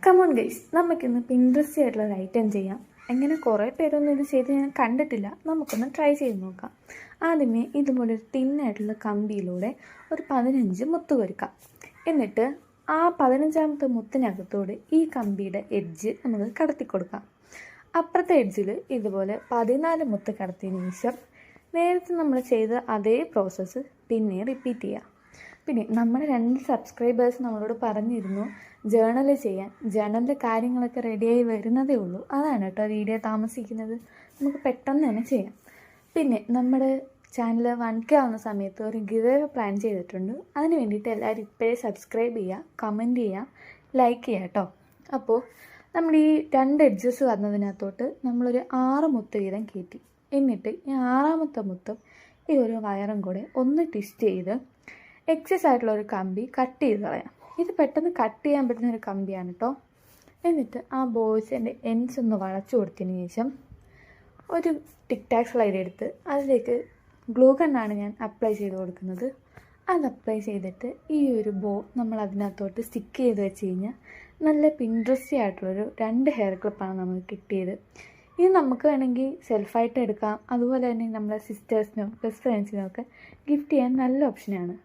Come on guys, നമുക്കിന്ന് പിൻട്രസ്റ്റി ആയിട്ടുള്ള ഒരു ഐറ്റം ചെയ്യാം. എങ്ങനെ കുറേ പേരൊന്നും ഇത് ചെയ്ത് ഞാൻ കണ്ടിട്ടില്ല. നമുക്കൊന്ന് ട്രൈ ചെയ്ത് നോക്കാം. ആദ്യമേ ഇതുപോലൊരു തിന്നായിട്ടുള്ള കമ്പിയിലൂടെ ഒരു 15 മുത്ത് കൊരുക്കാം. എന്നിട്ട് ആ 15ാമത്തെ മുത്തിനകത്തോട് ഈ കമ്പിയുടെ എഡ്ജ് നമുക്ക് കടത്തി കൊടുക്കാം. അപ്പുറത്തെ എഡ്ജിൽ ഇതുപോലെ 14 മുത്ത് കടത്തിയതിന് ശേഷം നേരത്തെ നമ്മൾ ചെയ്ത അതേ പ്രോസസ്സ് പിന്നെ റിപ്പീറ്റ് ചെയ്യാം. പിന്നെ നമ്മുടെ 2 സബ്സ്ക്രൈബേഴ്സ് നമ്മളോട് പറഞ്ഞിരുന്നു ജേണൽ ചെയ്യാൻ. ജേണലിൻ്റെ കാര്യങ്ങളൊക്കെ റെഡിയായി വരുന്നതേ ഉള്ളൂ. അതാണ് കേട്ടോ വീഡിയോ താമസിക്കുന്നത്. നമുക്ക് പെട്ടെന്ന് തന്നെ ചെയ്യാം. പിന്നെ നമ്മുടെ ചാനൽ 1K ആവുന്ന സമയത്ത് ഒരു ഗിവ് അവേ പ്ലാൻ ചെയ്തിട്ടുണ്ട്. അതിന് വേണ്ടിയിട്ട് എല്ലാവരും ഇപ്പോഴേ സബ്സ്ക്രൈബ് ചെയ്യുക, കമൻറ്റ് ചെയ്യുക, ലൈക്ക് ചെയ്യുക കേട്ടോ. അപ്പോൾ നമ്മൾ ഈ 2 എഡ്ജസ് വന്നതിനകത്തോട്ട് നമ്മളൊരു 6 മുത്ത് വീതം കയറ്റി. എന്നിട്ട് ഈ 6ാമത്തെ മുത്തും ഈ ഒരു വയറും കൂടെ ഒന്ന് ട്വിസ്റ്റ് ചെയ്ത് എക്സസ് ആയിട്ടുള്ള ഒരു കമ്പി കട്ട് ചെയ്ത് കളയാം. ഇത് പെട്ടെന്ന് കട്ട് ചെയ്യാൻ പറ്റുന്ന ഒരു കമ്പിയാണ് കേട്ടോ. എന്നിട്ട് ആ ബോയ്സിൻ്റെ എൻഡ്സ് ഒന്ന് വളച്ചു കൊടുത്തതിന് ശേഷം ഒരു ടിക് ടാക് സ്ലൈഡ് എടുത്ത് അതിലേക്ക് ഗ്ലൂ ഗണ്ണാണ് ഞാൻ അപ്ലൈ ചെയ്ത് കൊടുക്കുന്നത്. അത് അപ്ലൈ ചെയ്തിട്ട് ഈ ഒരു ബോ നമ്മൾ അതിനകത്തോട്ട് സ്റ്റിക്ക് ചെയ്ത് വെച്ച് കഴിഞ്ഞാൽ നല്ല പിൻട്രസ്റ്റി ആയിട്ടുള്ളൊരു 2 ഹെയർ ക്ലിപ്പാണ് നമുക്ക് കിട്ടിയത്. ഇത് നമുക്ക് വേണമെങ്കിൽ സെൽഫായിട്ട് എടുക്കാം. അതുപോലെ തന്നെ നമ്മളെ സിസ്റ്റേഴ്സിനോ ബെസ്റ്റ് ഫ്രണ്ട്സിനോ ഒക്കെ ഗിഫ്റ്റ് ചെയ്യാൻ നല്ല ഓപ്ഷനാണ്.